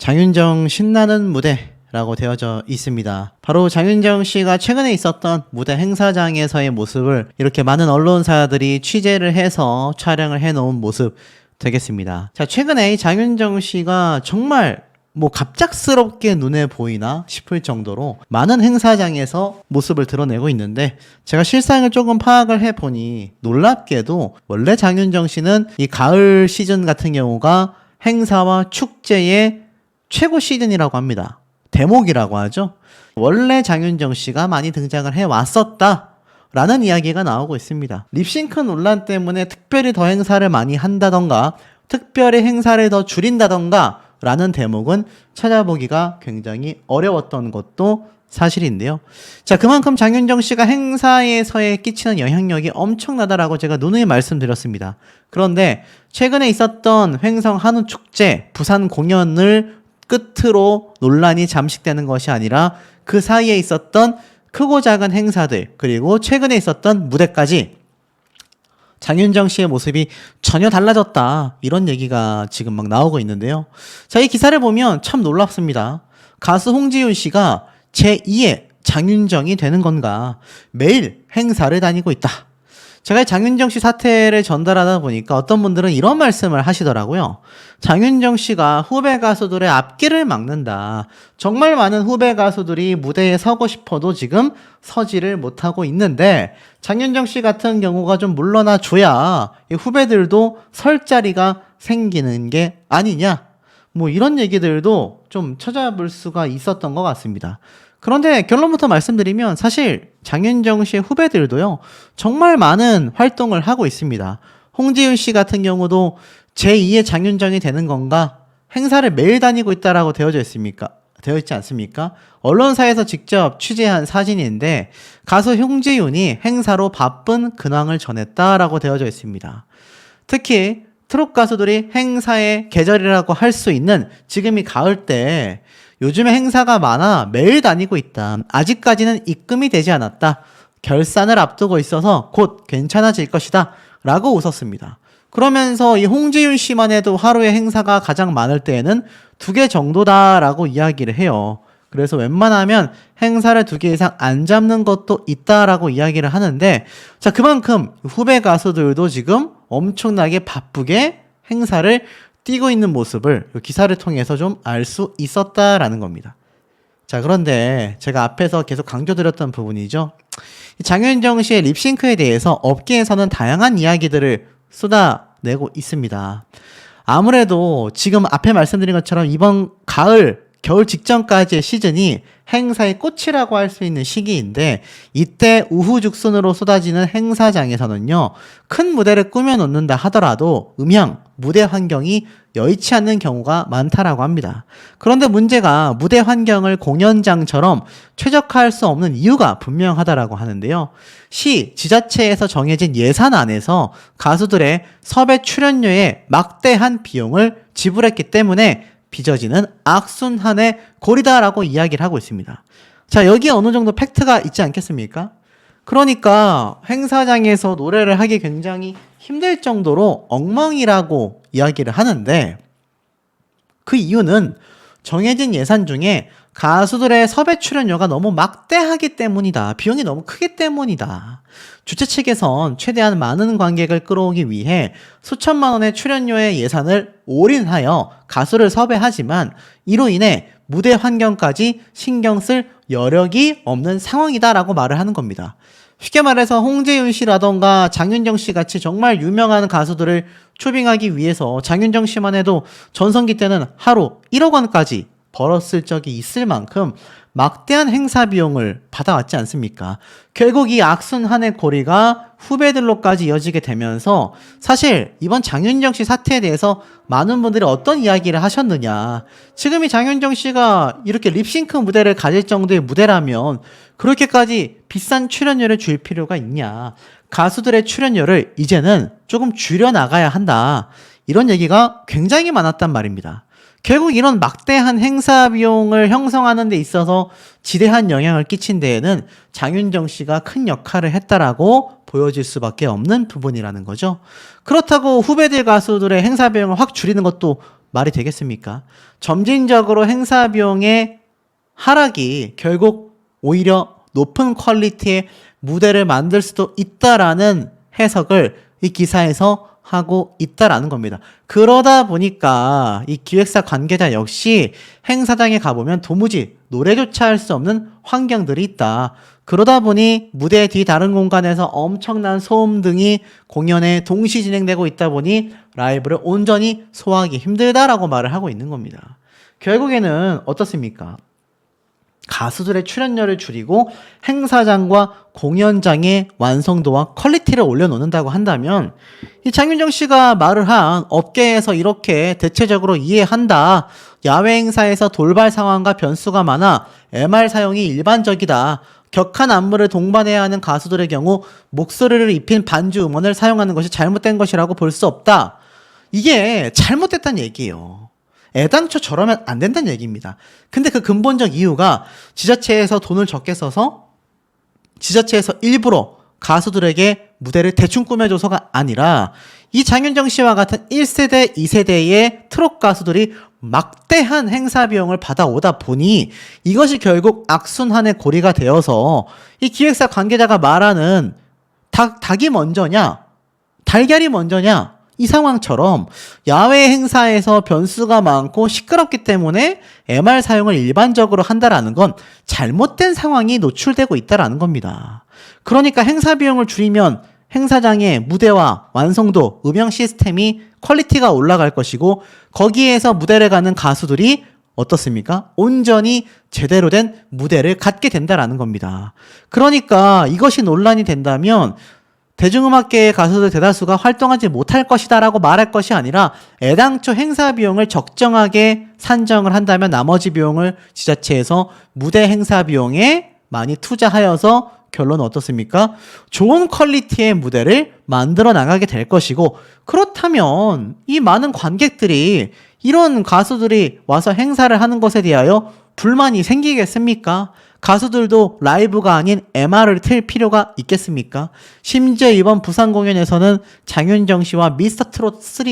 장윤정 신나는 무대라고 되어져 있습니다. 바로 장윤정 씨가 최근에 있었던 무대 행사장에서의 모습을 이렇게 많은 언론사들이 취재를 해서 촬영을 해놓은 모습 되겠습니다. 자, 최근에 장윤정 씨가 정말 갑작스럽게 눈에 보이나 싶을 정도로 많은 행사장에서 모습을 드러내고 있는데, 제가 실상을 조금 파악을 해보니 놀랍게도 원래 장윤정 씨는 이 가을 시즌 같은 경우가 행사와 축제의 최고 시즌이라고 합니다. 대목이라고 하죠. 원래 장윤정 씨가 많이 등장을 해왔었다 라는 이야기가 나오고 있습니다. 립싱크 논란 때문에 특별히 더 행사를 많이 한다던가 특별히 행사를 더 줄인다던가 라는 대목은 찾아보기가 굉장히 어려웠던 것도 사실인데요. 자, 그만큼 장윤정 씨가 행사에서의 끼치는 영향력이 엄청나다라고 제가 누누이 말씀드렸습니다. 그런데 최근에 있었던 횡성 한우축제 부산 공연을 끝으로 논란이 잠식되는 것이 아니라 그 사이에 있었던 크고 작은 행사들, 그리고 최근에 있었던 무대까지 장윤정 씨의 모습이 전혀 달라졌다, 이런 얘기가 지금 막 나오고 있는데요. 자, 이 기사를 보면 참 놀랍습니다. 가수 홍지윤 씨가 제2의 장윤정이 되는 건가, 매일 행사를 다니고 있다. 제가 장윤정 씨 사태를 전달하다 보니까 어떤 분들은 이런 말씀을 하시더라고요. 장윤정 씨가 후배 가수들의 앞길을 막는다. 정말 많은 후배 가수들이 무대에 서고 싶어도 지금 서지를 못하고 있는데 장윤정 씨 같은 경우가 좀 물러나 줘야 이 후배들도 설 자리가 생기는 게 아니냐, 이런 얘기들도 좀 찾아볼 수가 있었던 것 같습니다. 그런데 결론부터 말씀드리면 사실 장윤정 씨의 후배들도요, 정말 많은 활동을 하고 있습니다. 홍지윤 씨 같은 경우도 제2의 장윤정이 되는 건가? 행사를 매일 다니고 있다라고 되어 있지 않습니까? 언론사에서 직접 취재한 사진인데 가수 홍지윤이 행사로 바쁜 근황을 전했다라고 되어져 있습니다. 특히 트롯 가수들이 행사의 계절이라고 할 수 있는 지금이 가을 때 요즘에 행사가 많아 매일 다니고 있다. 아직까지는 입금이 되지 않았다. 결산을 앞두고 있어서 곧 괜찮아질 것이다 라고 웃었습니다. 그러면서 이 홍지윤 씨만 해도 하루에 행사가 가장 많을 때에는 2개 정도다라고 이야기를 해요. 그래서 웬만하면 행사를 2개 이상 안 잡는 것도 있다라고 이야기를 하는데, 자, 그만큼 후배 가수들도 지금 엄청나게 바쁘게 행사를 뛰고 있는 모습을 기사를 통해서 좀 알 수 있었다라는 겁니다. 자, 그런데 제가 앞에서 계속 강조드렸던 부분이죠. 장윤정 씨의 립싱크에 대해서 업계에서는 다양한 이야기들을 쏟아내고 있습니다. 아무래도 지금 앞에 말씀드린 것처럼 이번 겨울 직전까지의 시즌이 행사의 꽃이라고 할 수 있는 시기인데, 이때 우후죽순으로 쏟아지는 행사장에서는요, 큰 무대를 꾸며놓는다 하더라도 음향, 무대 환경이 여의치 않는 경우가 많다라고 합니다. 그런데 문제가 무대 환경을 공연장처럼 최적화할 수 없는 이유가 분명하다라고 하는데요. 시, 지자체에서 정해진 예산 안에서 가수들의 섭외 출연료에 막대한 비용을 지불했기 때문에 빚어지는 악순환의 고리다라고 이야기를 하고 있습니다. 자, 여기에 어느 정도 팩트가 있지 않겠습니까? 그러니까 행사장에서 노래를 하기 굉장히 힘들 정도로 엉망이라고 이야기를 하는데, 그 이유는 정해진 예산 중에 가수들의 섭외 출연료가 너무 막대하기 때문이다. 비용이 너무 크기 때문이다. 주최 측에선 최대한 많은 관객을 끌어오기 위해 수천만 원의 출연료의 예산을 올인하여 가수를 섭외하지만 이로 인해 무대 환경까지 신경 쓸 여력이 없는 상황이다라고 말을 하는 겁니다. 쉽게 말해서 홍지윤 씨라던가 장윤정 씨 같이 정말 유명한 가수들을 초빙하기 위해서 장윤정 씨만 해도 전성기 때는 하루 1억 원까지 벌었을 적이 있을 만큼 막대한 행사 비용을 받아왔지 않습니까? 결국 이 악순환의 고리가 후배들로까지 이어지게 되면서 사실 이번 장윤정 씨 사태에 대해서 많은 분들이 어떤 이야기를 하셨느냐, 지금 이 장윤정 씨가 이렇게 립싱크 무대를 가질 정도의 무대라면 그렇게까지 비싼 출연료를 줄 필요가 있냐, 가수들의 출연료를 이제는 조금 줄여나가야 한다, 이런 얘기가 굉장히 많았단 말입니다. 결국 이런 막대한 행사 비용을 형성하는 데 있어서 지대한 영향을 끼친 데에는 장윤정 씨가 큰 역할을 했다라고 보여질 수밖에 없는 부분이라는 거죠. 그렇다고 후배들 가수들의 행사 비용을 확 줄이는 것도 말이 되겠습니까? 점진적으로 행사 비용의 하락이 결국 오히려 높은 퀄리티의 무대를 만들 수도 있다라는 해석을 이 기사에서 하고 있다라는 겁니다. 그러다 보니까 이 기획사 관계자 역시 행사장에 가보면 도무지 노래조차 할 수 없는 환경들이 있다. 그러다 보니 무대 뒤 다른 공간에서 엄청난 소음 등이 공연에 동시 진행되고 있다 보니 라이브를 온전히 소화하기 힘들다라고 말을 하고 있는 겁니다. 결국에는 어떻습니까? 가수들의 출연료를 줄이고 행사장과 공연장의 완성도와 퀄리티를 올려놓는다고 한다면 이 장윤정 씨가 말을 한 업계에서 이렇게 대체적으로 이해한다. 야외 행사에서 돌발 상황과 변수가 많아 MR 사용이 일반적이다. 격한 안무를 동반해야 하는 가수들의 경우 목소리를 입힌 반주 음원을 사용하는 것이 잘못된 것이라고 볼 수 없다. 이게 잘못됐다는 얘기예요. 애당초 저러면 안 된다는 얘기입니다. 근데 그 근본적 이유가 지자체에서 돈을 적게 써서 지자체에서 일부러 가수들에게 무대를 대충 꾸며줘서가 아니라 이 장윤정 씨와 같은 1세대, 2세대의 트롯 가수들이 막대한 행사 비용을 받아오다 보니 이것이 결국 악순환의 고리가 되어서 이 기획사 관계자가 말하는 닭이 먼저냐, 달걀이 먼저냐, 이 상황처럼 야외 행사에서 변수가 많고 시끄럽기 때문에 MR 사용을 일반적으로 한다라는 건 잘못된 상황이 노출되고 있다라는 겁니다. 그러니까 행사 비용을 줄이면 행사장의 무대와 완성도, 음영 시스템이 퀄리티가 올라갈 것이고 거기에서 무대를 가는 가수들이 어떻습니까? 온전히 제대로 된 무대를 갖게 된다라는 겁니다. 그러니까 이것이 논란이 된다면 대중음악계의 가수들 대다수가 활동하지 못할 것이다 라고 말할 것이 아니라 애당초 행사 비용을 적정하게 산정을 한다면 나머지 비용을 지자체에서 무대 행사 비용에 많이 투자하여서 결론은 어떻습니까? 좋은 퀄리티의 무대를 만들어 나가게 될 것이고 그렇다면 이 많은 관객들이 이런 가수들이 와서 행사를 하는 것에 대하여 불만이 생기겠습니까? 가수들도 라이브가 아닌 MR을 틀 필요가 있겠습니까? 심지어 이번 부산 공연에서는 장윤정 씨와 미스터트롯 3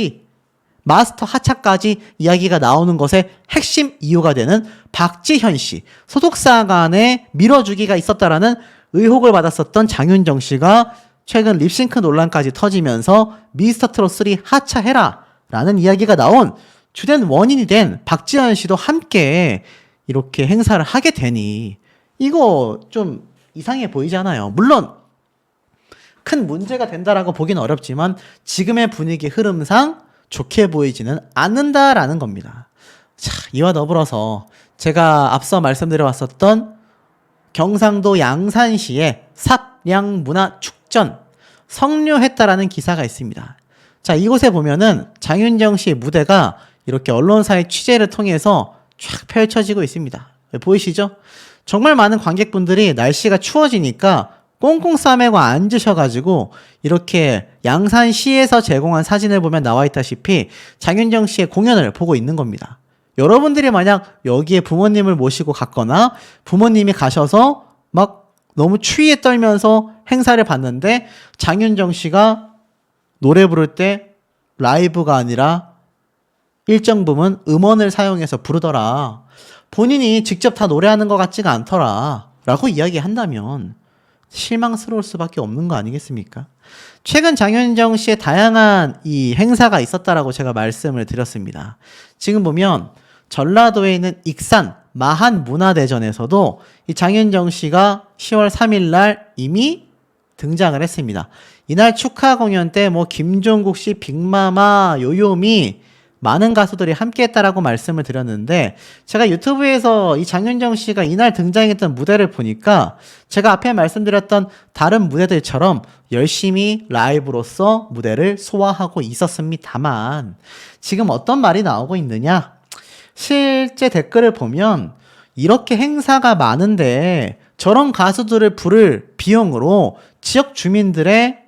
마스터 하차까지 이야기가 나오는 것의 핵심 이유가 되는 박지현 씨 소속사 간의 밀어주기가 있었다라는 의혹을 받았었던 장윤정 씨가 최근 립싱크 논란까지 터지면서 미스터트롯 3 하차해라 라는 이야기가 나온 주된 원인이 된 박지현 씨도 함께 이렇게 행사를 하게 되니 이거 좀 이상해 보이잖아요. 물론 큰 문제가 된다라고 보기는 어렵지만 지금의 분위기 흐름상 좋게 보이지는 않는다라는 겁니다. 자, 이와 더불어서 제가 앞서 말씀드려왔었던 경상도 양산시의 삽량문화축전 성료했다라는 기사가 있습니다. 자, 이곳에 보면은 장윤정 씨의 무대가 이렇게 언론사의 취재를 통해서 쫙 펼쳐지고 있습니다. 보이시죠? 정말 많은 관객분들이 날씨가 추워지니까 꽁꽁 싸매고 앉으셔가지고 이렇게 양산시에서 제공한 사진을 보면 나와 있다시피 장윤정 씨의 공연을 보고 있는 겁니다. 여러분들이 만약 여기에 부모님을 모시고 갔거나 부모님이 가셔서 막 너무 추위에 떨면서 행사를 봤는데 장윤정 씨가 노래 부를 때 라이브가 아니라 일정 부분 음원을 사용해서 부르더라. 본인이 직접 다 노래하는 것 같지가 않더라. 라고 이야기한다면 실망스러울 수밖에 없는 거 아니겠습니까? 최근 장윤정 씨의 다양한 이 행사가 있었다라고 제가 말씀을 드렸습니다. 지금 보면 전라도에 있는 익산 마한문화대전에서도 이 장윤정 씨가 10월 3일 날 이미 등장을 했습니다. 이날 축하 공연 때 뭐 김종국 씨, 빅마마, 요요미 많은 가수들이 함께 했다라고 말씀을 드렸는데 제가 유튜브에서 이 장윤정 씨가 이날 등장했던 무대를 보니까 제가 앞에 말씀드렸던 다른 무대들처럼 열심히 라이브로서 무대를 소화하고 있었습니다만 지금 어떤 말이 나오고 있느냐? 실제 댓글을 보면 이렇게 행사가 많은데 저런 가수들을 부를 비용으로 지역 주민들의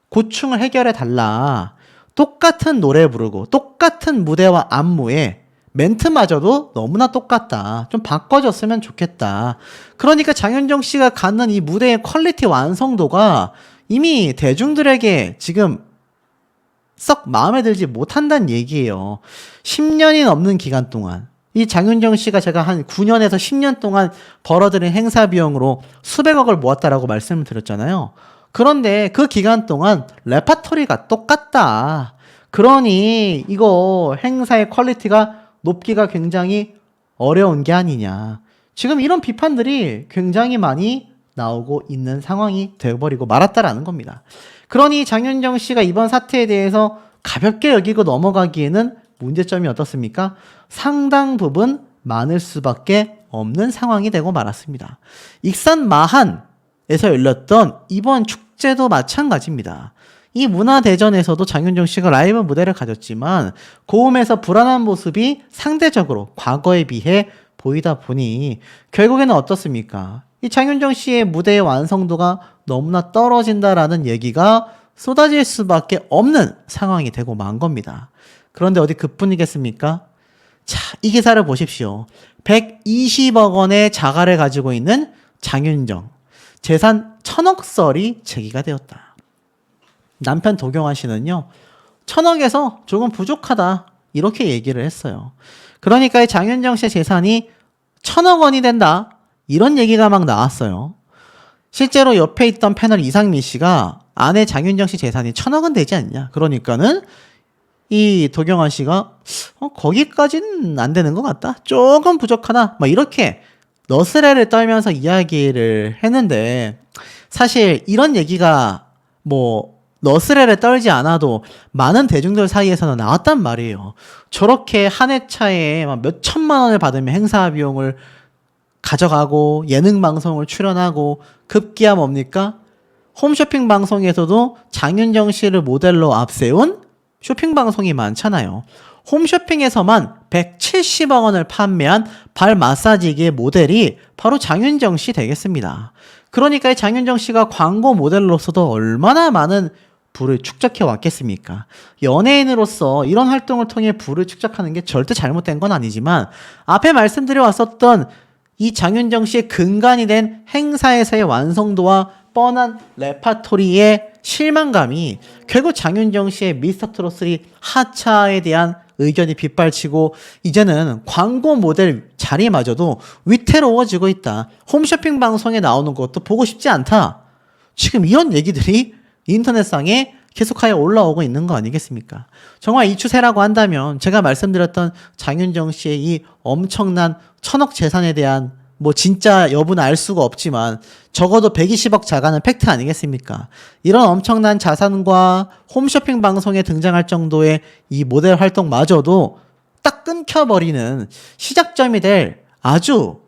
고충을 해결해 달라. 똑같은 노래 부르고 똑같은 무대와 안무에 멘트마저도 너무나 똑같다. 좀 바꿔줬으면 좋겠다. 그러니까 장윤정 씨가 갖는 이 무대의 퀄리티 완성도가 이미 대중들에게 지금 썩 마음에 들지 못한다는 얘기예요. 10년이 넘는 기간 동안 이 장윤정 씨가 제가 한 9년에서 10년 동안 벌어들인 행사 비용으로 수백억을 모았다라고 말씀을 드렸잖아요. 그런데 그 기간 동안 레파토리가 똑같다. 그러니 이거 행사의 퀄리티가 높기가 굉장히 어려운 게 아니냐. 지금 이런 비판들이 굉장히 많이 나오고 있는 상황이 되어버리고 말았다라는 겁니다. 그러니 장윤정 씨가 이번 사태에 대해서 가볍게 여기고 넘어가기에는 문제점이 어떻습니까? 상당 부분 많을 수밖에 없는 상황이 되고 말았습니다. 익산 마한에서 열렸던 이번 축제도 마찬가지입니다. 이 문화대전에서도 장윤정 씨가 라이브 무대를 가졌지만 고음에서 불안한 모습이 상대적으로 과거에 비해 보이다 보니 결국에는 어떻습니까? 이 장윤정 씨의 무대의 완성도가 너무나 떨어진다라는 얘기가 쏟아질 수밖에 없는 상황이 되고 만 겁니다. 그런데 어디 그뿐이겠습니까? 자, 이 기사를 보십시오. 120억 원의 자가를 가지고 있는 장윤정. 재산 1000억설이 제기가 되었다. 남편 도경환 씨는요, 1000억에서 조금 부족하다. 이렇게 얘기를 했어요. 그러니까 이 장윤정 씨의 재산이 1000억 원이 된다. 이런 얘기가 막 나왔어요. 실제로 옆에 있던 패널 이상민 씨가 아내 장윤정 씨 재산이 1000억은 되지 않냐. 그러니까는 이 도경환 씨가 거기까지는 안 되는 것 같다. 조금 부족하다. 막 이렇게 너스레를 떨면서 이야기를 했는데 사실 이런 얘기가 뭐 너스레를 떨지 않아도 많은 대중들 사이에서는 나왔단 말이에요. 저렇게 한 해 차에 막 몇 천만 원을 받으면 행사 비용을 가져가고 예능 방송을 출연하고 급기야 뭡니까? 홈쇼핑 방송에서도 장윤정 씨를 모델로 앞세운 쇼핑 방송이 많잖아요. 홈쇼핑에서만 170억 원을 판매한 발 마사지기의 모델이 바로 장윤정 씨 되겠습니다. 그러니까 장윤정 씨가 광고 모델로서도 얼마나 많은 부를 축적해 왔겠습니까? 연예인으로서 이런 활동을 통해 부를 축적하는 게 절대 잘못된 건 아니지만 앞에 말씀드려 왔었던 이 장윤정 씨의 근간이 된 행사에서의 완성도와 뻔한 레파토리의 실망감이 결국 장윤정 씨의 미스터트롯3 하차에 대한 의견이 빗발치고 이제는 광고 모델 자리마저도 위태로워지고 있다. 홈쇼핑 방송에 나오는 것도 보고 싶지 않다. 지금 이런 얘기들이 인터넷상에 계속하여 올라오고 있는 거 아니겠습니까? 정말 이 추세라고 한다면 제가 말씀드렸던 장윤정 씨의 이 엄청난 1000억 재산에 대한 뭐 진짜 여부는 알 수가 없지만 적어도 120억 자가는 팩트 아니겠습니까? 이런 엄청난 자산과 홈쇼핑 방송에 등장할 정도의 이 모델 활동마저도 딱 끊겨버리는 시작점이 될 아주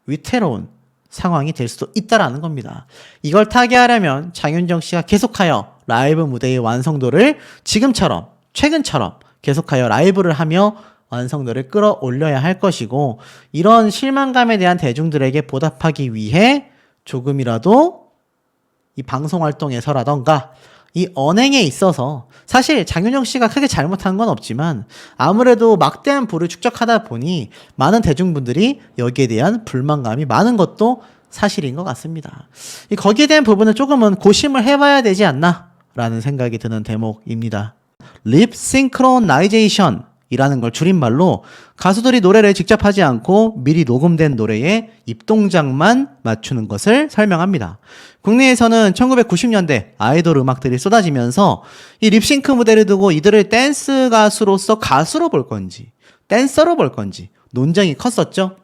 위태로운 상황이 될 수도 있다라는 겁니다. 이걸 타개하려면 장윤정 씨가 계속하여 라이브 무대의 완성도를 지금처럼 최근처럼 계속하여 라이브를 하며 완성도를 끌어올려야 할 것이고 이런 실망감에 대한 대중들에게 보답하기 위해 조금이라도 이 방송 활동에서라던가 이 언행에 있어서 사실 장윤정 씨가 크게 잘못한 건 없지만 아무래도 막대한 부를 축적하다 보니 많은 대중분들이 여기에 대한 불만감이 많은 것도 사실인 것 같습니다. 거기에 대한 부분은 조금은 고심을 해봐야 되지 않나 라는 생각이 드는 대목입니다. 립싱크로나이제이션 이라는 걸 줄임말로 가수들이 노래를 직접 하지 않고 미리 녹음된 노래에 입동작만 맞추는 것을 설명합니다. 국내에서는 1990년대 아이돌 음악들이 쏟아지면서 이 립싱크 무대를 두고 이들을 댄스 가수로서 가수로 볼 건지 댄서로 볼 건지 논쟁이 컸었죠.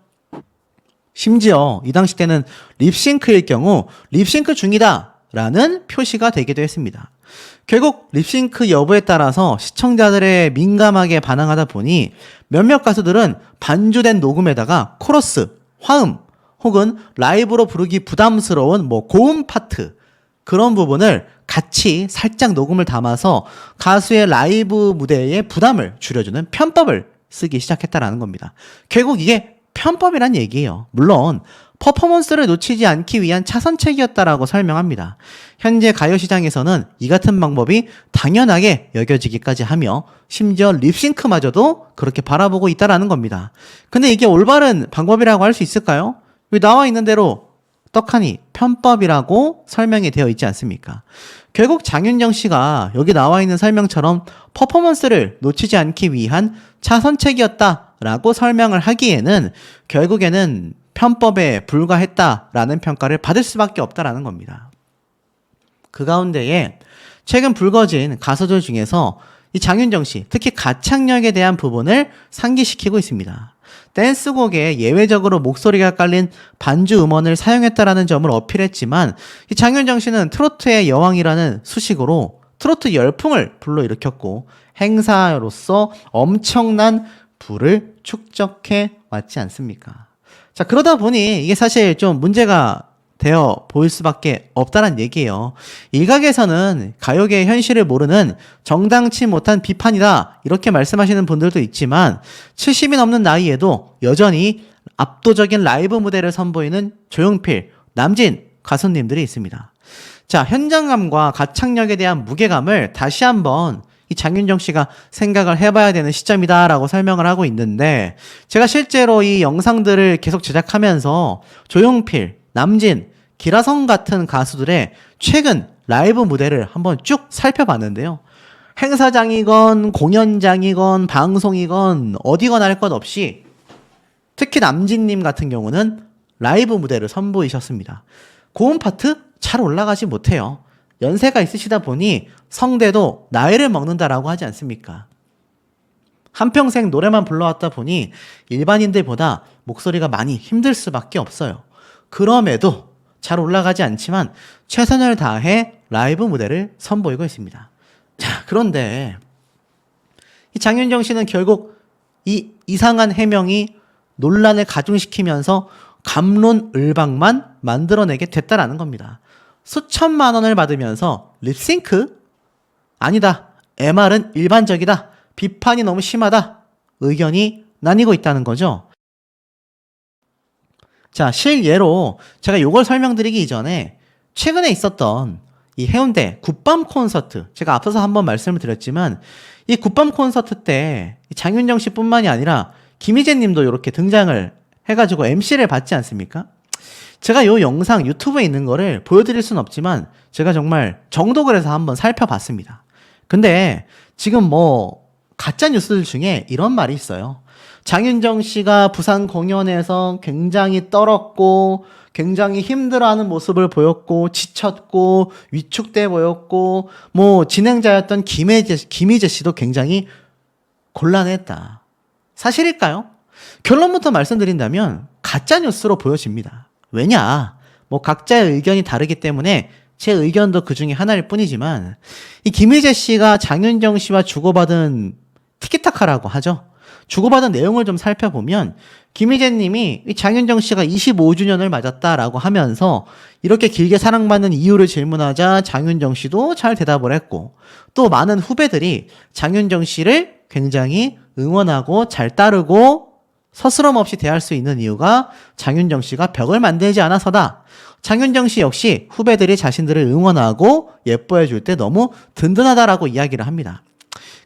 심지어 이 당시 때는 립싱크일 경우 립싱크 중이다 라는 표시가 되기도 했습니다. 결국 립싱크 여부에 따라서 시청자들의 민감하게 반응하다 보니 몇몇 가수들은 반주된 녹음에다가 코러스, 화음 혹은 라이브로 부르기 부담스러운 뭐 고음 파트 그런 부분을 같이 살짝 녹음을 담아서 가수의 라이브 무대에 부담을 줄여주는 편법을 쓰기 시작했다라는 겁니다. 결국 이게 편법이란 얘기예요. 물론 퍼포먼스를 놓치지 않기 위한 차선책이었다라고 설명합니다. 현재 가요시장에서는 이 같은 방법이 당연하게 여겨지기까지 하며 심지어 립싱크마저도 그렇게 바라보고 있다라는 겁니다. 근데 이게 올바른 방법이라고 할 수 있을까요? 왜 나와 있는 대로 떡하니 편법이라고 설명이 되어 있지 않습니까? 결국 장윤정 씨가 여기 나와 있는 설명처럼 퍼포먼스를 놓치지 않기 위한 차선책이었다라고 설명을 하기에는 결국에는 편법에 불과했다라는 평가를 받을 수밖에 없다라는 겁니다. 그 가운데에 최근 불거진 가수들 중에서 이 장윤정 씨, 특히 가창력에 대한 부분을 상기시키고 있습니다. 댄스곡에 예외적으로 목소리가 깔린 반주 음원을 사용했다라는 점을 어필했지만 이 장윤정 씨는 트로트의 여왕이라는 수식어로 트로트 열풍을 불러일으켰고 행사로서 엄청난 부를 축적해 왔지 않습니까? 자, 그러다 보니 이게 사실 좀 문제가 되어 보일 수밖에 없다는 얘기예요. 일각에서는 가요계의 현실을 모르는 정당치 못한 비판이다 이렇게 말씀하시는 분들도 있지만 70이 넘는 나이에도 여전히 압도적인 라이브 무대를 선보이는 조용필, 남진 가수님들이 있습니다. 자, 현장감과 가창력에 대한 무게감을 다시 한번 이 장윤정 씨가 생각을 해봐야 되는 시점이다라고 설명을 하고 있는데 제가 실제로 이 영상들을 계속 제작하면서 조용필, 남진, 기라성 같은 가수들의 최근 라이브 무대를 한번 쭉 살펴봤는데요. 행사장이건 공연장이건 방송이건 어디건 할 것 없이 특히 남진님 같은 경우는 라이브 무대를 선보이셨습니다. 고음 파트 잘 올라가지 못해요. 연세가 있으시다 보니 성대도 나이를 먹는다라고 하지 않습니까? 한평생 노래만 불러왔다 보니 일반인들보다 목소리가 많이 힘들 수밖에 없어요. 그럼에도 잘 올라가지 않지만 최선을 다해 라이브 무대를 선보이고 있습니다. 자, 그런데 이 장윤정 씨는 결국 이 이상한 해명이 논란을 가중시키면서 갑론을박만 만들어내게 됐다라는 겁니다. 수천만 원을 받으면서 립싱크? 아니다. MR은 일반적이다. 비판이 너무 심하다. 의견이 나뉘고 있다는 거죠. 자, 실예로 제가 이걸 설명드리기 이전에 최근에 있었던 이 해운대 굿밤 콘서트, 제가 앞서서 한번 말씀을 드렸지만 이 굿밤 콘서트 때 장윤정 씨뿐만이 아니라 김희재 님도 이렇게 등장을 해가지고 MC를 받지 않습니까? 제가 이 영상 유튜브에 있는 거를 보여드릴 수는 없지만 제가 정말 정독을 해서 한번 살펴봤습니다. 근데 지금 뭐 가짜 뉴스들 중에 이런 말이 있어요. 장윤정 씨가 부산 공연에서 굉장히 떨었고 굉장히 힘들어하는 모습을 보였고 지쳤고 위축돼 보였고 뭐 진행자였던 김희재 씨도 굉장히 곤란했다. 사실일까요? 결론부터 말씀드린다면 가짜 뉴스로 보여집니다. 왜냐? 뭐 각자의 의견이 다르기 때문에 제 의견도 그 중에 하나일 뿐이지만 이 김희재 씨가 장윤정 씨와 주고받은 티키타카라고 하죠. 주고받은 내용을 좀 살펴보면 김희재 님이 장윤정 씨가 25주년을 맞았다라고 하면서 이렇게 길게 사랑받는 이유를 질문하자 장윤정 씨도 잘 대답을 했고 또 많은 후배들이 장윤정 씨를 굉장히 응원하고 잘 따르고 서스럼 없이 대할 수 있는 이유가 장윤정 씨가 벽을 만들지 않아서다. 장윤정 씨 역시 후배들이 자신들을 응원하고 예뻐해 줄 때 너무 든든하다라고 이야기를 합니다.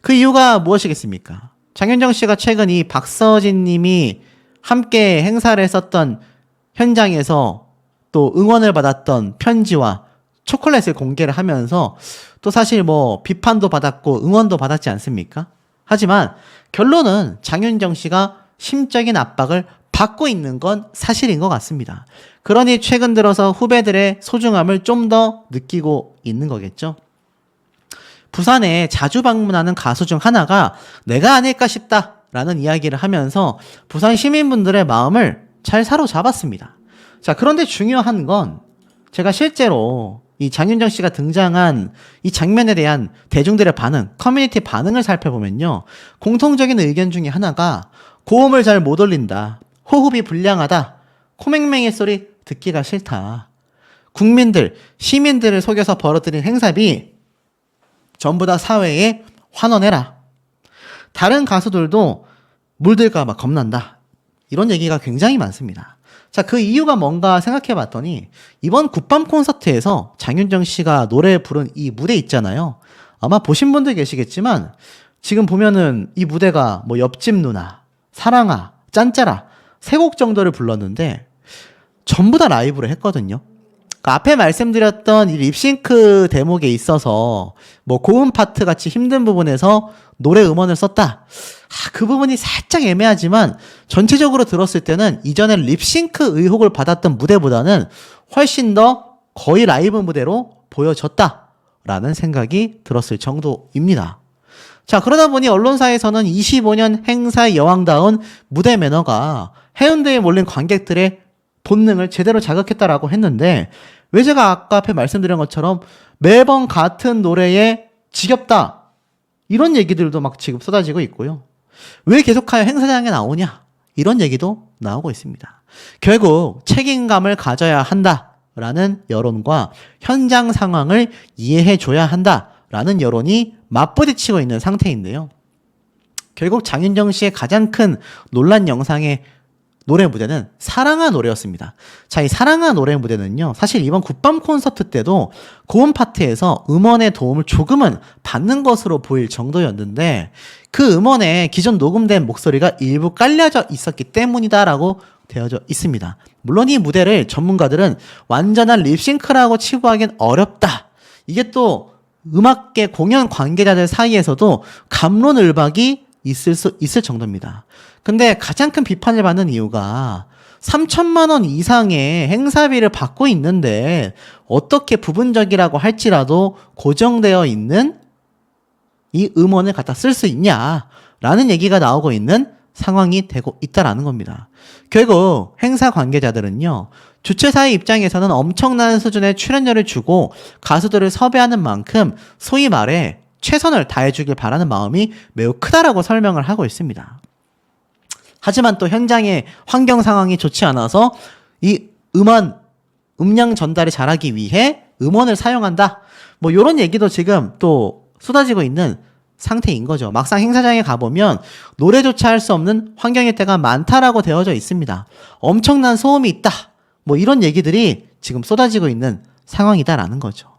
그 이유가 무엇이겠습니까? 장윤정 씨가 최근 이 박서진 님이 함께 행사를 했었던 현장에서 또 응원을 받았던 편지와 초콜릿을 공개를 하면서 또 사실 뭐 비판도 받았고 응원도 받았지 않습니까? 하지만 결론은 장윤정 씨가 심적인 압박을 받고 있는 건 사실인 것 같습니다. 그러니 최근 들어서 후배들의 소중함을 좀 더 느끼고 있는 거겠죠. 부산에 자주 방문하는 가수 중 하나가 내가 아닐까 싶다라는 이야기를 하면서 부산 시민분들의 마음을 잘 사로잡았습니다. 자, 그런데 중요한 건 제가 실제로 이 장윤정 씨가 등장한 이 장면에 대한 대중들의 반응, 커뮤니티 반응을 살펴보면요. 공통적인 의견 중에 하나가 고음을 잘 못 올린다. 호흡이 불량하다. 코맹맹이 소리 듣기가 싫다. 국민들, 시민들을 속여서 벌어들인 행사비 전부 다 사회에 환원해라. 다른 가수들도 물들까 봐 겁난다. 이런 얘기가 굉장히 많습니다. 자, 그 이유가 뭔가 생각해 봤더니 이번 굿밤 콘서트에서 장윤정 씨가 노래 부른 이 무대 있잖아요. 아마 보신 분들 계시겠지만 지금 보면은 이 무대가 뭐 옆집 누나, 사랑아, 짠짜라 3곡 정도를 불렀는데 전부 다 라이브로 했거든요. 그러니까 앞에 말씀드렸던 이 립싱크 대목에 있어서 뭐 고음 파트 같이 힘든 부분에서 노래 음원을 썼다. 그 부분이 살짝 애매하지만 전체적으로 들었을 때는 이전에 립싱크 의혹을 받았던 무대보다는 훨씬 더 거의 라이브 무대로 보여졌다라는 생각이 들었을 정도입니다. 자, 그러다 보니 언론사에서는 25년 행사의 여왕다운 무대 매너가 해운대에 몰린 관객들의 본능을 제대로 자극했다라고 했는데, 왜 제가 아까 앞에 말씀드린 것처럼 매번 같은 노래에 지겹다 이런 얘기들도 막 지금 쏟아지고 있고요. 왜 계속하여 행사장에 나오냐 이런 얘기도 나오고 있습니다. 결국 책임감을 가져야 한다라는 여론과 현장 상황을 이해해줘야 한다라는 여론이 맞부딪히고 있는 상태인데요. 결국 장윤정 씨의 가장 큰 논란 영상의 노래 무대는 사랑아 노래였습니다. 자, 이 사랑아 노래 무대는요, 사실 이번 굿밤 콘서트 때도 고음 파트에서 음원의 도움을 조금은 받는 것으로 보일 정도였는데, 그 음원에 기존 녹음된 목소리가 일부 깔려져 있었기 때문이다라고 되어져 있습니다. 물론 이 무대를 전문가들은 완전한 립싱크라고 치부하기는 어렵다. 이게 또 음악계 공연 관계자들 사이에서도 갑론을박이 있을 정도입니다. 근데 가장 큰 비판을 받는 이유가 3천만 원 이상의 행사비를 받고 있는데 어떻게 부분적이라고 할지라도 고정되어 있는 이 음원을 갖다 쓸 수 있냐라는 얘기가 나오고 있는 상황이 되고 있다라는 겁니다. 결국 행사 관계자들은요, 주최사의 입장에서는 엄청난 수준의 출연료를 주고 가수들을 섭외하는 만큼 소위 말해 최선을 다해주길 바라는 마음이 매우 크다라고 설명을 하고 있습니다. 하지만 또 현장의 환경 상황이 좋지 않아서 이 음량 전달이 잘하기 위해 음원을 사용한다. 뭐 이런 얘기도 지금 또 쏟아지고 있는 상태인 거죠. 막상 행사장에 가보면 노래조차 할 수 없는 환경일 때가 많다라고 되어져 있습니다. 엄청난 소음이 있다. 뭐 이런 얘기들이 지금 쏟아지고 있는 상황이다라는 거죠.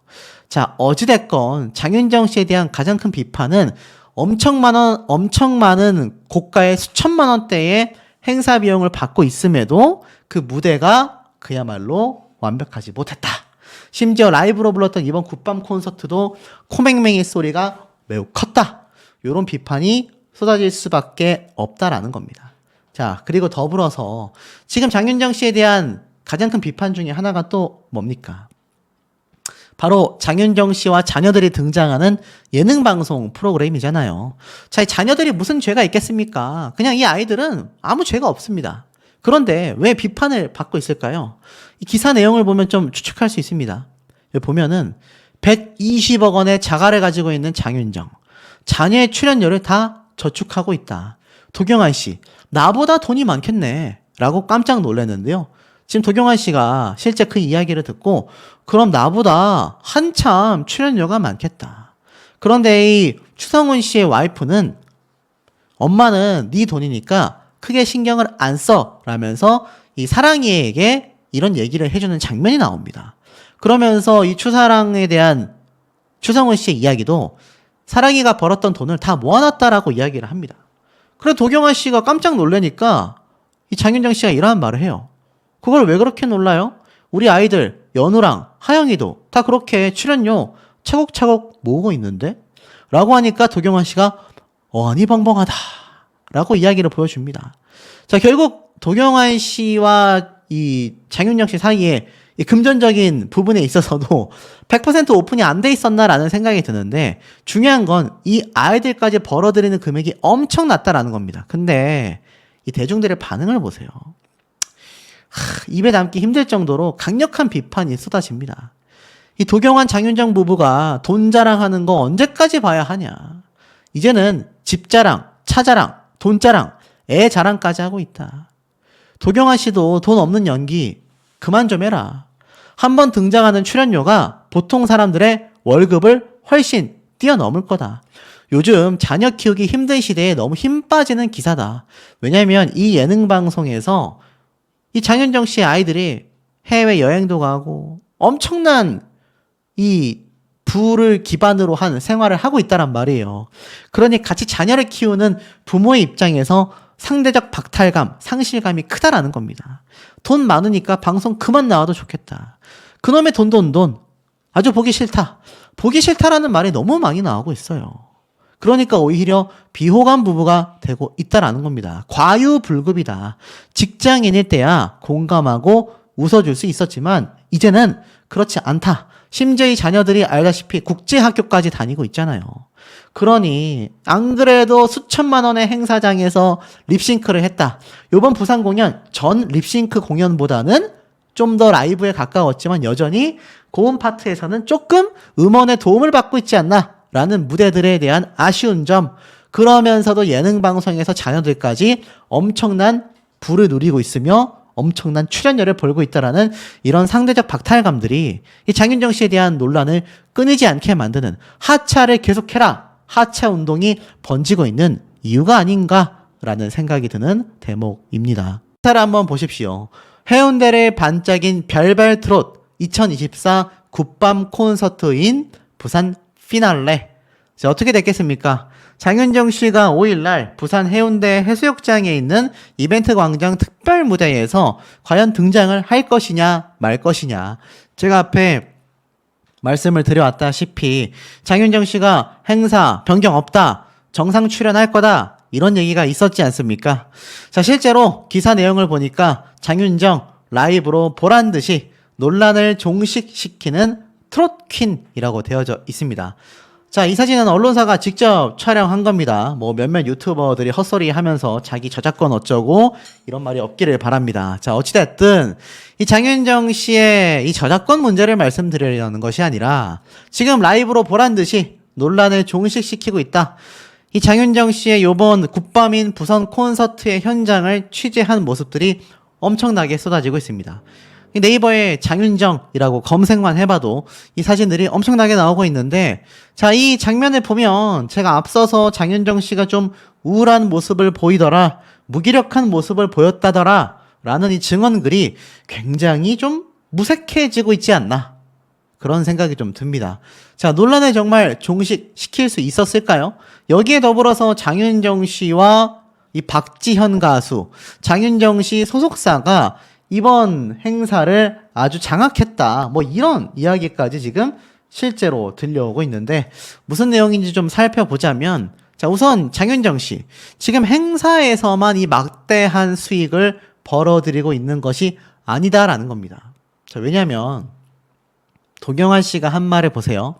자, 어찌됐건 장윤정 씨에 대한 가장 큰 비판은 엄청 많은 고가의 수천만 원대의 행사 비용을 받고 있음에도 그 무대가 그야말로 완벽하지 못했다. 심지어 라이브로 불렀던 이번 굿밤 콘서트도 코맹맹이 소리가 매우 컸다. 이런 비판이 쏟아질 수밖에 없다라는 겁니다. 자, 그리고 더불어서 지금 장윤정 씨에 대한 가장 큰 비판 중에 하나가 또 뭡니까? 바로 장윤정 씨와 자녀들이 등장하는 예능 방송 프로그램이잖아요. 자, 이 자녀들이 무슨 죄가 있겠습니까? 그냥 이 아이들은 아무 죄가 없습니다. 그런데 왜 비판을 받고 있을까요? 이 기사 내용을 보면 좀 추측할 수 있습니다. 여기 보면은 120억 원의 자가를 가지고 있는 장윤정. 자녀의 출연료를 다 저축하고 있다. 도경환 씨, 나보다 돈이 많겠네. 라고 깜짝 놀랐는데요. 지금 도경환 씨가 실제 그 이야기를 듣고 그럼 나보다 한참 출연료가 많겠다. 그런데 이 추성훈 씨의 와이프는 엄마는 네 돈이니까 크게 신경을 안 써 라면서 이 사랑이에게 이런 얘기를 해주는 장면이 나옵니다. 그러면서 이 추사랑에 대한 추성훈 씨의 이야기도 사랑이가 벌었던 돈을 다 모아놨다라고 이야기를 합니다. 그래 도경환 씨가 깜짝 놀라니까 이 장윤정 씨가 이러한 말을 해요. 그걸 왜 그렇게 놀라요? 우리 아이들 연우랑 하영이도 다 그렇게 출연료 차곡차곡 모으고 있는데? 라고 하니까 도경환 씨가 어안이 벙벙하다 라고 이야기를 보여줍니다. 자, 결국 도경환 씨와 이 장윤정 씨 사이에 이 금전적인 부분에 있어서도 100% 오픈이 안 돼 있었나라는 생각이 드는데, 중요한 건 이 아이들까지 벌어들이는 금액이 엄청 낮다라는 겁니다. 근데 이 대중들의 반응을 보세요. 입에 담기 힘들 정도로 강력한 비판이 쏟아집니다. 이 도경환 장윤정 부부가 돈 자랑하는 거 언제까지 봐야 하냐. 이제는 집 자랑, 차 자랑, 돈 자랑, 애 자랑까지 하고 있다. 도경환 씨도 돈 없는 연기 그만 좀 해라. 한번 등장하는 출연료가 보통 사람들의 월급을 훨씬 뛰어넘을 거다. 요즘 자녀 키우기 힘든 시대에 너무 힘 빠지는 기사다. 왜냐면 이 예능 방송에서 이 장윤정 씨의 아이들이 해외 여행도 가고 엄청난 이 부를 기반으로 한 생활을 하고 있다란 말이에요. 그러니 같이 자녀를 키우는 부모의 입장에서 상대적 박탈감, 상실감이 크다라는 겁니다. 돈 많으니까 방송 그만 나와도 좋겠다. 그놈의 돈. 아주 보기 싫다. 보기 싫다라는 말이 너무 많이 나오고 있어요. 그러니까 오히려 비호감 부부가 되고 있다라는 겁니다. 과유불급이다. 직장인일 때야 공감하고 웃어줄 수 있었지만 이제는 그렇지 않다. 심지어 이 자녀들이 알다시피 국제학교까지 다니고 있잖아요. 그러니 안 그래도 수천만 원의 행사장에서 립싱크를 했다. 이번 부산 공연 전 립싱크 공연보다는 좀 더 라이브에 가까웠지만 여전히 고음 파트에서는 조금 음원의 도움을 받고 있지 않나 라는 무대들에 대한 아쉬운 점, 그러면서도 예능 방송에서 자녀들까지 엄청난 부를 누리고 있으며 엄청난 출연료를 벌고 있다라는 이런 상대적 박탈감들이 이 장윤정 씨에 대한 논란을 끊이지 않게 만드는, 하차를 계속해라, 하차 운동이 번지고 있는 이유가 아닌가라는 생각이 드는 대목입니다. 하차를 한번 보십시오. 해운대를 반짝인 별별 트롯 2024 굿밤 콘서트인 부산 피날레. 자, 어떻게 됐겠습니까? 장윤정 씨가 5일날 부산 해운대 해수욕장에 있는 이벤트 광장 특별 무대에서 과연 등장을 할 것이냐 말 것이냐. 제가 앞에 말씀을 드려왔다시피 장윤정 씨가 행사 변경 없다, 정상 출연할 거다, 이런 얘기가 있었지 않습니까? 자, 실제로 기사 내용을 보니까 장윤정 라이브로 보란 듯이 논란을 종식시키는 트롯 퀸이라고 되어져 있습니다. 자, 이 사진은 언론사가 직접 촬영한 겁니다. 뭐 몇몇 유튜버들이 헛소리 하면서 자기 저작권 어쩌고 이런 말이 없기를 바랍니다. 자, 어찌됐든 이 장윤정 씨의 이 저작권 문제를 말씀드리려는 것이 아니라 지금 라이브로 보란 듯이 논란을 종식시키고 있다. 이 장윤정 씨의 요번 굿밤인 부산 콘서트의 현장을 취재한 모습들이 엄청나게 쏟아지고 있습니다. 네이버에 장윤정이라고 검색만 해봐도 이 사진들이 엄청나게 나오고 있는데, 자, 이 장면을 보면 제가 앞서서 장윤정 씨가 좀 우울한 모습을 보이더라, 무기력한 모습을 보였다더라 라는 이 증언글이 굉장히 좀 무색해지고 있지 않나, 그런 생각이 좀 듭니다. 자, 논란을 정말 종식시킬 수 있었을까요? 여기에 더불어서 장윤정 씨와 이 박지현 가수, 장윤정 씨 소속사가 이번 행사를 아주 장악했다, 뭐 이런 이야기까지 지금 실제로 들려오고 있는데, 무슨 내용인지 좀 살펴보자면, 자, 우선 장윤정 씨 지금 행사에서만 이 막대한 수익을 벌어들이고 있는 것이 아니다라는 겁니다. 자, 왜냐면 도경환 씨가 한 말을 보세요.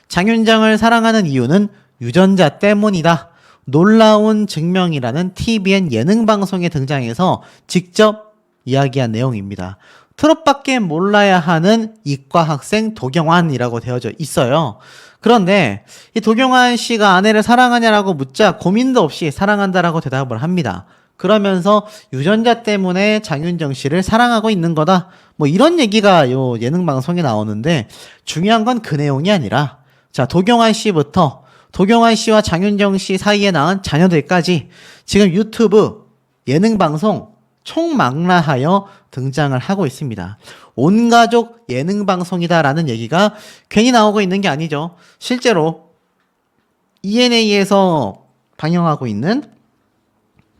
장윤정을 사랑하는 이유는 유전자 때문이다. 놀라운 증명이라는 TVN 예능 방송에 등장해서 직접 이야기한 내용입니다. 트롯밖에 몰라야 하는 이과 학생 도경환이라고 되어져 있어요. 그런데 이 도경환 씨가 아내를 사랑하냐라고 묻자 고민도 없이 사랑한다라고 대답을 합니다. 그러면서 유전자 때문에 장윤정 씨를 사랑하고 있는 거다, 뭐 이런 얘기가 요 예능 방송에 나오는데, 중요한 건 그 내용이 아니라, 자, 도경환 씨부터 도경환 씨와 장윤정 씨 사이에 낳은 자녀들까지 지금 유튜브 예능 방송 총망라하여 등장을 하고 있습니다. 온가족 예능 방송이다라는 얘기가 괜히 나오고 있는 게 아니죠. 실제로 ENA에서 방영하고 있는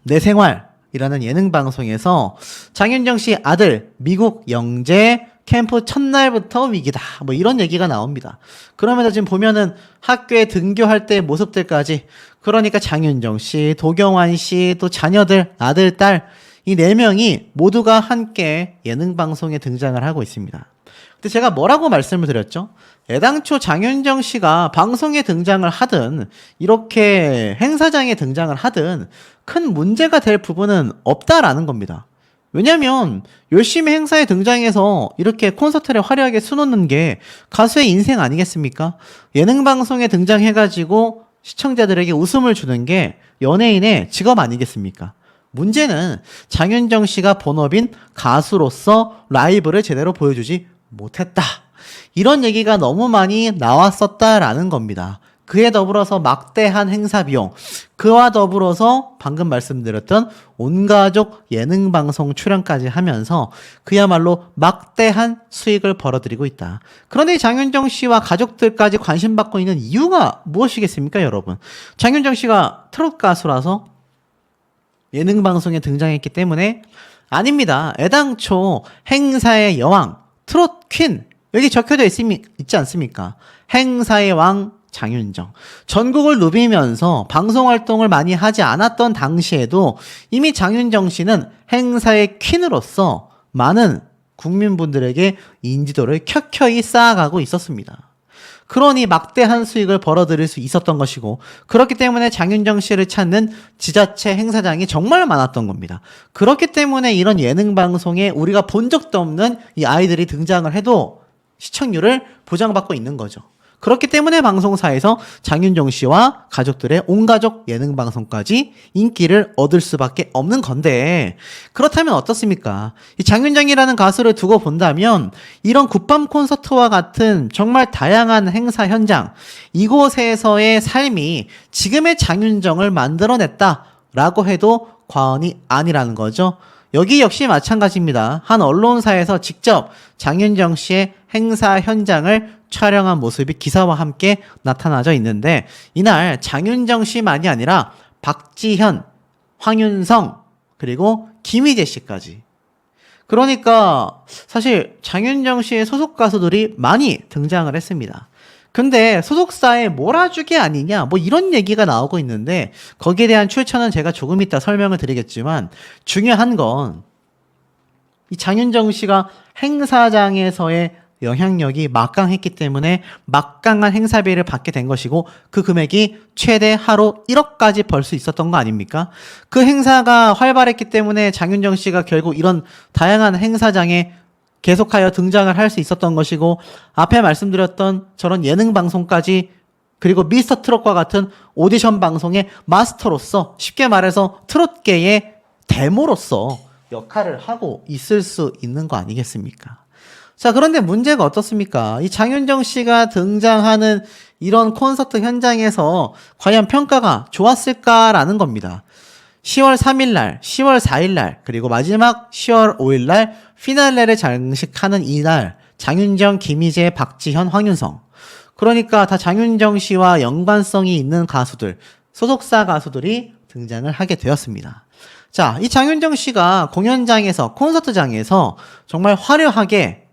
내 생활이라는 예능 방송에서 장윤정 씨 아들 미국 영재 캠프 첫날부터 위기다, 뭐 이런 얘기가 나옵니다. 그러면서 지금 보면은 학교에 등교할 때 모습들까지, 그러니까 장윤정 씨, 도경환 씨, 또 자녀들, 아들, 딸, 이 4명이 모두가 함께 예능 방송에 등장을 하고 있습니다. 근데 제가 뭐라고 말씀을 드렸죠? 애당초 장윤정 씨가 방송에 등장을 하든 이렇게 행사장에 등장을 하든 큰 문제가 될 부분은 없다라는 겁니다. 왜냐면 열심히 행사에 등장해서 이렇게 콘서트를 화려하게 수놓는 게 가수의 인생 아니겠습니까? 예능 방송에 등장해가지고 시청자들에게 웃음을 주는 게 연예인의 직업 아니겠습니까? 문제는 장윤정 씨가 본업인 가수로서 라이브를 제대로 보여주지 못했다, 이런 얘기가 너무 많이 나왔었다라는 겁니다. 그에 더불어서 막대한 행사 비용, 그와 더불어서 방금 말씀드렸던 온가족 예능 방송 출연까지 하면서 그야말로 막대한 수익을 벌어들이고 있다. 그런데 장윤정 씨와 가족들까지 관심받고 있는 이유가 무엇이겠습니까, 여러분? 장윤정 씨가 트롯 가수라서? 예능 방송에 등장했기 때문에 아닙니다. 애당초 행사의 여왕, 트롯 퀸 여기 적혀져 있지 않습니까? 행사의 왕 장윤정. 전국을 누비면서 방송 활동을 많이 하지 않았던 당시에도 이미 장윤정 씨는 행사의 퀸으로서 많은 국민분들에게 인지도를 켜켜이 쌓아가고 있었습니다. 그러니 막대한 수익을 벌어들일 수 있었던 것이고, 그렇기 때문에 장윤정 씨를 찾는 지자체 행사장이 정말 많았던 겁니다. 그렇기 때문에 이런 예능 방송에 우리가 본 적도 없는 이 아이들이 등장을 해도 시청률을 보장받고 있는 거죠. 그렇기 때문에 방송사에서 장윤정 씨와 가족들의 온가족 예능 방송까지 인기를 얻을 수밖에 없는 건데, 그렇다면 어떻습니까? 이 장윤정이라는 가수를 두고 본다면 이런 굿밤 콘서트와 같은 정말 다양한 행사 현장, 이곳에서의 삶이 지금의 장윤정을 만들어냈다라고 해도 과언이 아니라는 거죠. 여기 역시 마찬가지입니다. 한 언론사에서 직접 장윤정 씨의 행사 현장을 촬영한 모습이 기사와 함께 나타나져 있는데, 이날 장윤정 씨만이 아니라 박지현, 황윤성, 그리고 김희재 씨까지. 그러니까 사실 장윤정 씨의 소속 가수들이 많이 등장을 했습니다. 근데 소속사에 몰아주기 아니냐 뭐 이런 얘기가 나오고 있는데, 거기에 대한 출처는 제가 조금 이따 설명을 드리겠지만, 중요한 건 이 장윤정 씨가 행사장에서의 영향력이 막강했기 때문에 막강한 행사비를 받게 된 것이고, 그 금액이 최대 하루 1억까지 벌 수 있었던 거 아닙니까? 그 행사가 활발했기 때문에 장윤정 씨가 결국 이런 다양한 행사장에 계속하여 등장을 할 수 있었던 것이고, 앞에 말씀드렸던 저런 예능 방송까지, 그리고 미스터 트롯과 같은 오디션 방송의 마스터로서, 쉽게 말해서 트롯계의 데모로서 역할을 하고 있을 수 있는 거 아니겠습니까? 자, 그런데 문제가 어떻습니까? 이 장윤정 씨가 등장하는 이런 콘서트 현장에서 과연 평가가 좋았을까라는 겁니다. 10월 3일날, 10월 4일날, 그리고 마지막 10월 5일날 피날레를 장식하는 이날, 장윤정, 김희재, 박지현, 황윤성. 그러니까 다 장윤정 씨와 연관성이 있는 가수들, 소속사 가수들이 등장을 하게 되었습니다. 자, 이 장윤정 씨가 공연장에서, 콘서트장에서 정말 화려하게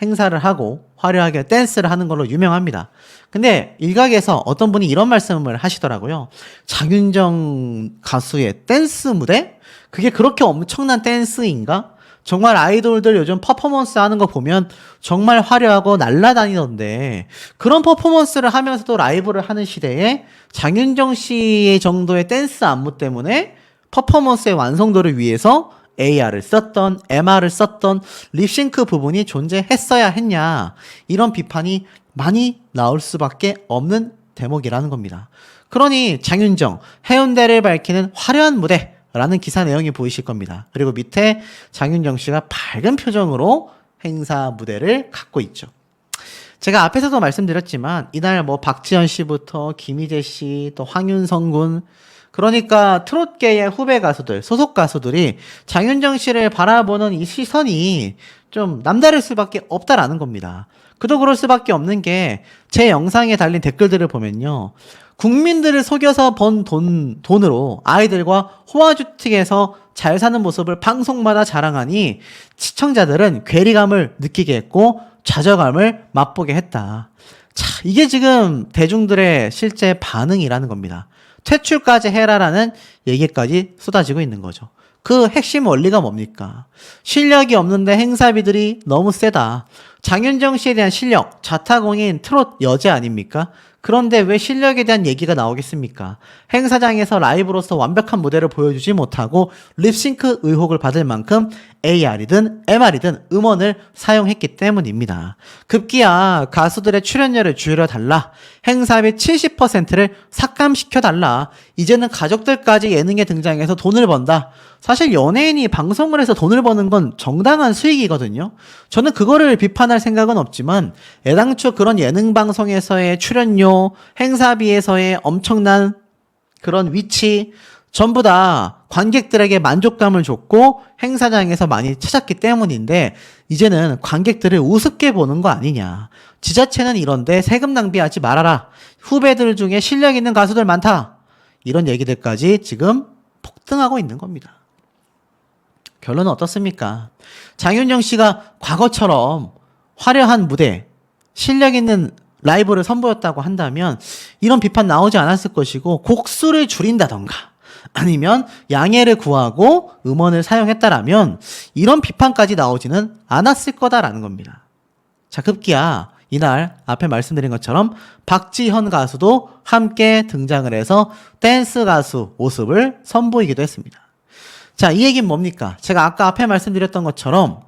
행사를 하고 화려하게 댄스를 하는 걸로 유명합니다. 근데 일각에서 어떤 분이 이런 말씀을 하시더라고요. 장윤정 가수의 댄스 무대? 그게 그렇게 엄청난 댄스인가? 정말 아이돌들 요즘 퍼포먼스 하는 거 보면 정말 화려하고 날라다니던데, 그런 퍼포먼스를 하면서도 라이브를 하는 시대에 장윤정 씨 정도의 댄스 안무 때문에 퍼포먼스의 완성도를 위해서 AR을 썼던, MR을 썼던 립싱크 부분이 존재했어야 했냐, 이런 비판이 많이 나올 수밖에 없는 대목이라는 겁니다. 그러니 장윤정, 해운대를 밝히는 화려한 무대라는 기사 내용이 보이실 겁니다. 그리고 밑에 장윤정 씨가 밝은 표정으로 행사 무대를 갖고 있죠. 제가 앞에서도 말씀드렸지만 이날 뭐 박지현 씨부터 김희재 씨, 또 황윤성 군, 그러니까 트롯계의 후배 가수들, 소속 가수들이 장윤정 씨를 바라보는 이 시선이 좀 남다를 수밖에 없다라는 겁니다. 그도 그럴 수밖에 없는 게, 제 영상에 달린 댓글들을 보면요, 국민들을 속여서 번 돈으로 아이들과 호화주택에서 잘 사는 모습을 방송마다 자랑하니 시청자들은 괴리감을 느끼게 했고 좌절감을 맛보게 했다. 자, 이게 지금 대중들의 실제 반응이라는 겁니다. 퇴출까지 해라라는 얘기까지 쏟아지고 있는 거죠. 그 핵심 원리가 뭡니까? 실력이 없는데 행사비들이 너무 세다. 장윤정 씨에 대한 실력, 자타공인 트롯 여제 아닙니까? 그런데 왜 실력에 대한 얘기가 나오겠습니까? 행사장에서 라이브로서 완벽한 무대를 보여주지 못하고 립싱크 의혹을 받을 만큼 AR이든 MR이든 음원을 사용했기 때문입니다. 급기야 가수들의 출연료를 줄여달라, 행사비 70%를 삭감시켜달라, 이제는 가족들까지 예능에 등장해서 돈을 번다. 사실 연예인이 방송을 해서 돈을 버는 건 정당한 수익이거든요. 저는 그거를 비판할 생각은 없지만, 애당초 그런 예능 방송에서의 출연료, 행사비에서의 엄청난 그런 위치, 전부 다 관객들에게 만족감을 줬고 행사장에서 많이 찾았기 때문인데, 이제는 관객들을 우습게 보는 거 아니냐. 지자체는 이런데 세금 낭비하지 말아라. 후배들 중에 실력 있는 가수들 많다. 이런 얘기들까지 지금 폭등하고 있는 겁니다. 결론은 어떻습니까? 장윤정 씨가 과거처럼 화려한 무대, 실력 있는 라이브를 선보였다고 한다면 이런 비판 나오지 않았을 것이고, 곡수를 줄인다던가 아니면 양해를 구하고 음원을 사용했다라면 이런 비판까지 나오지는 않았을 거다라는 겁니다. 자, 급기야 이날 앞에 말씀드린 것처럼 박지현 가수도 함께 등장을 해서 댄스 가수 모습을 선보이기도 했습니다. 자, 이 얘기는 뭡니까? 제가 아까 앞에 말씀드렸던 것처럼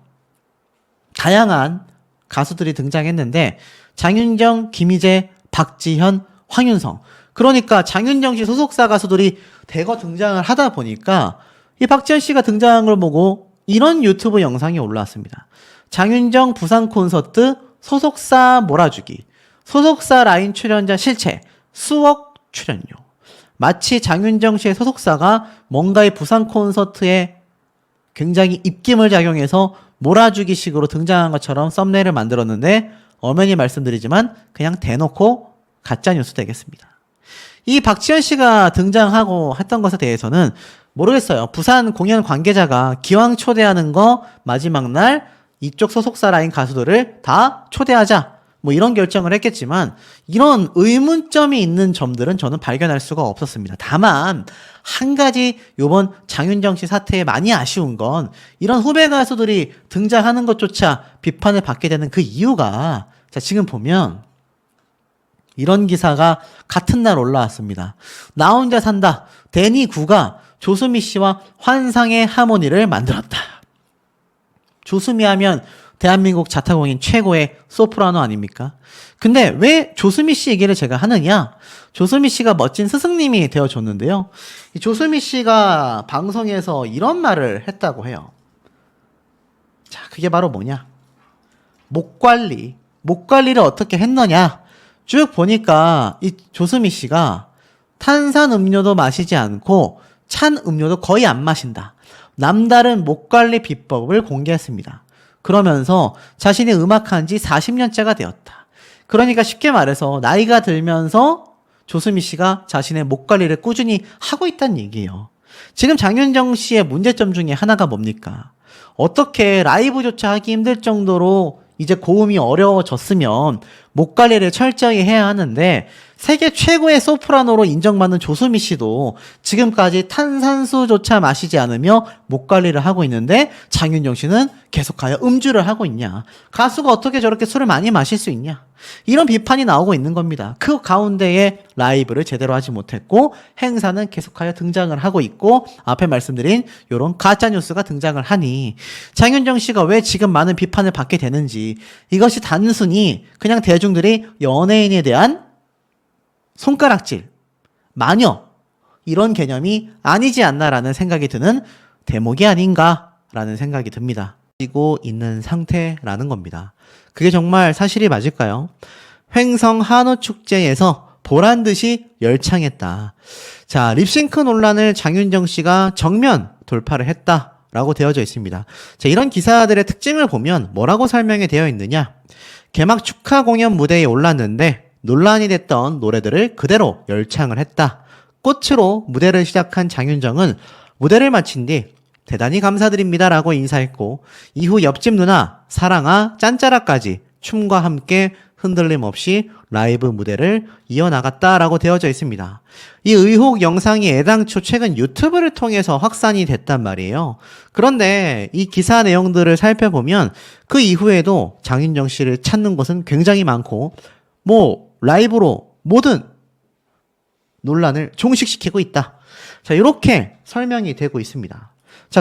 다양한 가수들이 등장했는데 장윤정, 김희재, 박지현, 황윤성, 그러니까 장윤정 씨 소속사 가수들이 대거 등장을 하다 보니까 이 박지현 씨가 등장한 걸 보고 이런 유튜브 영상이 올라왔습니다. 장윤정 부산 콘서트 소속사 몰아주기, 소속사 라인 출연자 실체, 수억 출연료. 마치 장윤정 씨의 소속사가 뭔가의 부산 콘서트에 굉장히 입김을 작용해서 몰아주기 식으로 등장한 것처럼 썸네일을 만들었는데, 엄연히 말씀드리지만 그냥 대놓고 가짜뉴스 되겠습니다. 이 박지현 씨가 등장하고 했던 것에 대해서는 모르겠어요. 부산 공연 관계자가 기왕 초대하는 거 마지막 날 이쪽 소속사 라인 가수들을 다 초대하자, 뭐 이런 결정을 했겠지만 이런 의문점이 있는 점들은 저는 발견할 수가 없었습니다. 다만 한 가지 요번 장윤정 씨 사태에 많이 아쉬운 건 이런 후배 가수들이 등장하는 것조차 비판을 받게 되는 그 이유가, 자, 지금 보면 이런 기사가 같은 날 올라왔습니다. 나 혼자 산다. 데니 구가 조수미 씨와 환상의 하모니를 만들었다. 조수미 하면 대한민국 자타공인 최고의 소프라노 아닙니까? 근데 왜 조수미 씨 얘기를 제가 하느냐? 조수미 씨가 멋진 스승님이 되어줬는데요. 이 조수미 씨가 방송에서 이런 말을 했다고 해요. 자, 그게 바로 뭐냐? 목 관리를 어떻게 했느냐? 쭉 보니까 이 조수미 씨가 탄산 음료도 마시지 않고 찬 음료도 거의 안 마신다. 남다른 목 관리 비법을 공개했습니다. 그러면서 자신이 음악한 지 40년째가 되었다. 그러니까 쉽게 말해서 나이가 들면서 조수미 씨가 자신의 목 관리를 꾸준히 하고 있다는 얘기예요. 지금 장윤정 씨의 문제점 중에 하나가 뭡니까? 어떻게 라이브조차 하기 힘들 정도로 이제 고음이 어려워졌으면 목 관리를 철저히 해야 하는데, 세계 최고의 소프라노로 인정받는 조수미 씨도 지금까지 탄산수조차 마시지 않으며 목 관리를 하고 있는데 장윤정 씨는 계속하여 음주를 하고 있냐? 가수가 어떻게 저렇게 술을 많이 마실 수 있냐? 이런 비판이 나오고 있는 겁니다. 그 가운데에 라이브를 제대로 하지 못했고 행사는 계속하여 등장을 하고 있고 앞에 말씀드린 이런 가짜뉴스가 등장을 하니 장윤정 씨가 왜 지금 많은 비판을 받게 되는지, 이것이 단순히 그냥 대중들이 연예인에 대한 손가락질, 마녀, 이런 개념이 아니지 않나라는 생각이 드는 대목이 아닌가라는 생각이 듭니다. 지고 있는 상태라는 겁니다. 그게 정말 사실이 맞을까요? 횡성 한우축제에서 보란듯이 열창했다. 자, 립싱크 논란을 장윤정 씨가 정면 돌파를 했다라고 되어져 있습니다. 자, 이런 기사들의 특징을 보면 뭐라고 설명이 되어 있느냐? 개막 축하 공연 무대에 올랐는데 논란이 됐던 노래들을 그대로 열창을 했다. 꽃으로 무대를 시작한 장윤정은 무대를 마친 뒤 대단히 감사드립니다라고 인사했고, 이후 옆집 누나, 사랑아, 짠짜라까지 춤과 함께 흔들림 없이 라이브 무대를 이어나갔다라고 되어져 있습니다. 이 의혹 영상이 애당초 최근 유튜브를 통해서 확산이 됐단 말이에요. 그런데 이 기사 내용들을 살펴보면 그 이후에도 장윤정 씨를 찾는 곳은 굉장히 많고, 라이브로 모든 논란을 종식시키고 있다. 자, 이렇게 설명이 되고 있습니다.